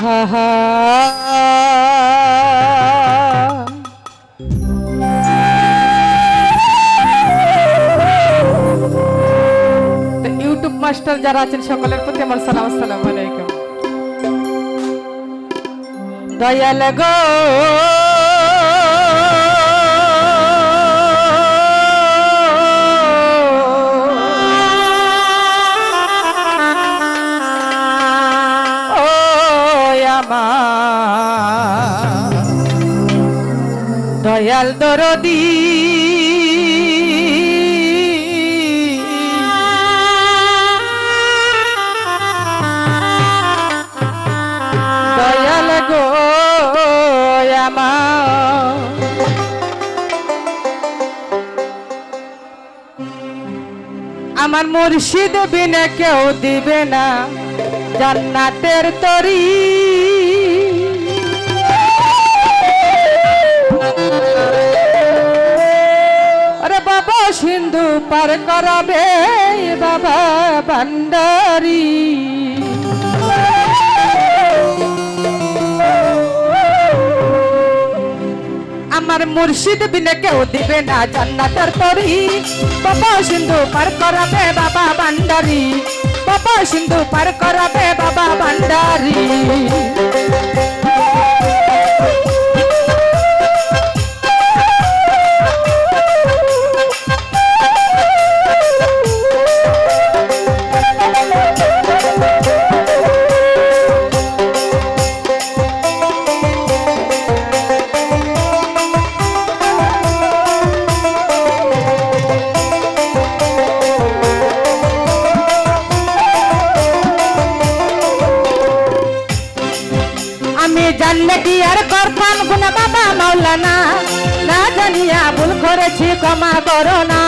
হা হা তো YouTube master যারা আছেন সকলের প্রতি আমার সালাম, আসসালামু আলাইকুম। দয়াল গো দয়াল দরদি দয়াল গো আমার মুর্শিদ বিনে কেউ দিবে না জান্নাতের তরি। বাবা সিন্ধু পার করাবে বাবা ভান্ডারি। আমার মুর্শিদ বিনে কেউ দিবে না জান্নাতের তরি। বাবা সিন্ধু পার করাবে বাবা ভান্ডারি। বাবা সিন্ধু পার করাবে বাবা ভান্ডারি। জানলে কি আর করতাম গুনা বাবা মাওলানা, না জানিয়া ভুল করেছি ক্ষমা করো না।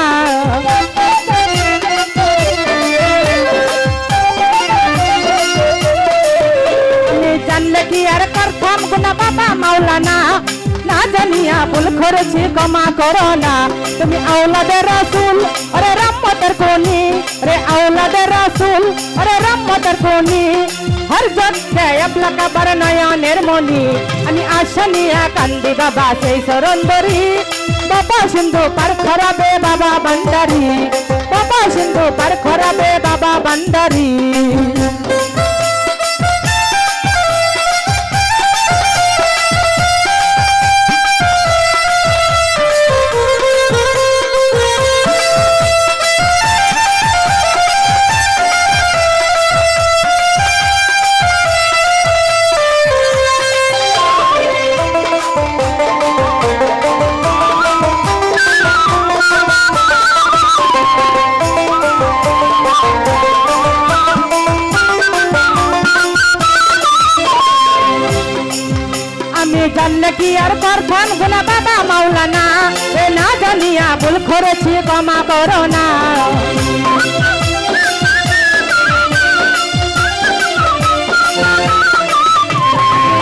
জানলে কি আর করতাম গুনা বাবা মাওলানা, না জানিয়া ভুল করেছি ক্ষমা করো না। তুমি আওলাদের রাসূল আরে রহমতের কোনি, রে আওলাদের রাসূল আরে রহমতের কোনি। হর জগতে এবলাকা বার নয়নের মনি, আমি আশা নিয়া কান্দি বাবা সেই শরণ ধরি। বাবা সিন্ধু পার করাবে বাবা ভান্ডারি। বাবা সিন্ধু পার করাবে বাবা ভান্ডারি। জানলে কি আর করতাম গুনা বাবা মাওলানা, না জানিয়া ভুল করেছি ক্ষমা করো না।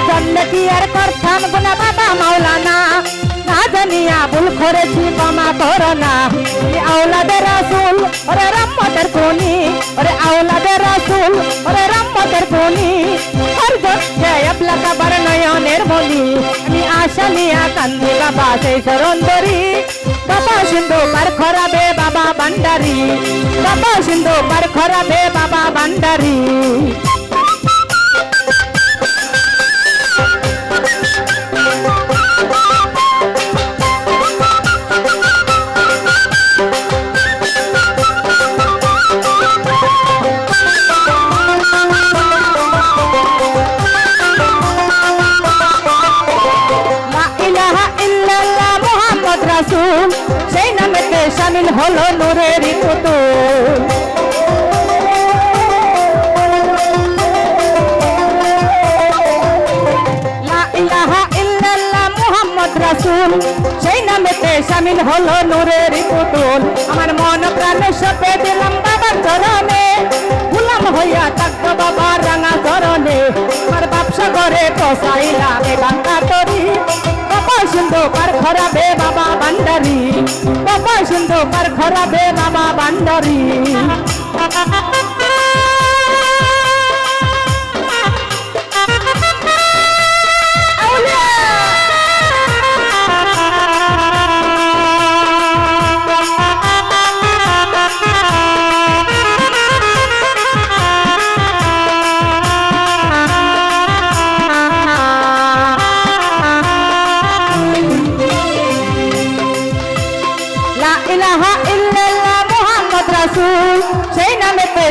জানলে কি আর করতাম গুনা বাবা মাওলানা, না জানিয়া ভুল করেছি ক্ষমা করো না। আওলাদের রাসূল ওরে রহমতের কোনি, ওরে আওলাদের রাসূল ওরে রহমতের কোনি। হর জগতে এবলাকা বার নয়নের মনি, আমি আশা নিয়া কান্দি বাবা সেই শরণ ধরি। বাবা সিন্ধু পার করাবে বাবা ভান্ডারি। বাবা সিন্ধু পার করাবে বাবা ভান্ডারি। সেই নামেতে শামিল হলো নূরের পুতুল। লা ইলাহা ইল্লাল্লাহ মুহাম্মদ রাসূল, সেই নামেতে শামিল হলো নূরের পুতুল। আমার মন প্রাণ সপে দিলাম বাবার চরণে, গোলাম হইয়া থাকবো বাবার রাঙা চরণে। আমার ব্যবসা করে পৌঁছাইলাম বাংলা তরি। বাবা সিন্ধু পার করাবে বাবা ভান্ডারি। বাবা সিন্ধু পার করাবে বাবা ভান্ডারি।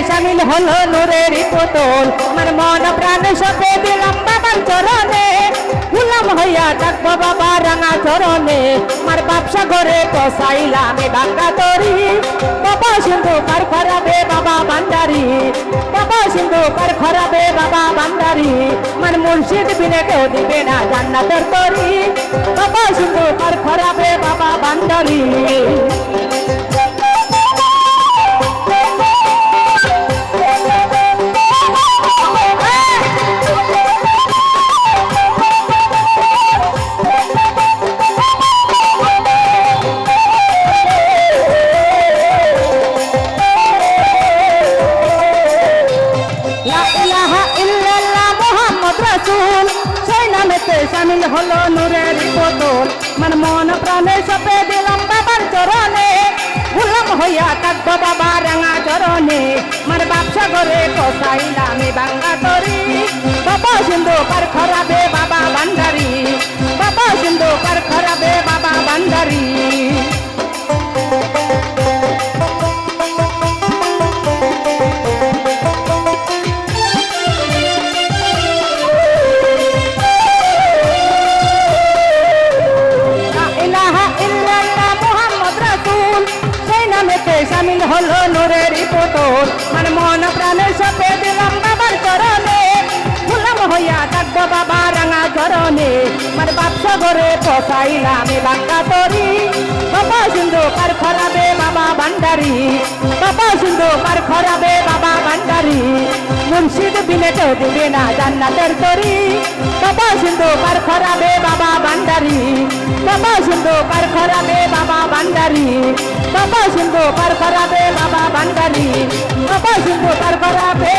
সামিল হলো নূরের পুতুল আমার মন প্রাণ সপে দিলাম বাবার চরণে গুলাম হইয়া থাকবো বাবা রাঙা চরণে আমার ব্যবসা করে পসাইলাম বাঙ্গা তরি বাবা সিন্ধু কার খরাবে বাবা বান্দারি বাবা সিন্ধু কার খরাবে বাবা বান্দারি আমার মুর্শিদ বিনে কেউ দিবে না জান্নাতের তরি বাবা সিন্ধু কার খরাবে বাবা বান্দারি সামিল হলো নূরের পুতুল আমার মন প্রাণে সপে দিলাম বাবার চরণে গুলাম হইয়া থাকবো বাবা রাঙা চরণে আমার ব্যবসা করে কসাইলাম বাঙ্গা তরি বাবা সিন্ধু কার খরাবে বাবা বান্দারি বাবা সিন্ধু কার খরাবে বাবা বান্দারি সামিল হলো নূরের পুতুল আমার মন প্রাণে সপে দিলাম বাবার চরণে গুলাম হইয়া থাকবো বাবা রাঙা চরণে আমার ব্যবসা করে পসাইলাম বাঙ্গা তরি বাবা সিন্ধু কার খরাবে বাবা বান্দারি বাবা সিন্ধু কার খরাবে বাবা বান্দারি মুর্শিদ বিনে কেউ দিবে না জান্নাতের তরি বাবা সিন্ধু কার খরাবে বাবা বান্দারি বাবা সিন্ধু কার খরাবে বাবা বান্দারি বাবা সিন্ধু কার খরাবে বাবা বান্দারি বাবা সিন্ধু কার খরাবে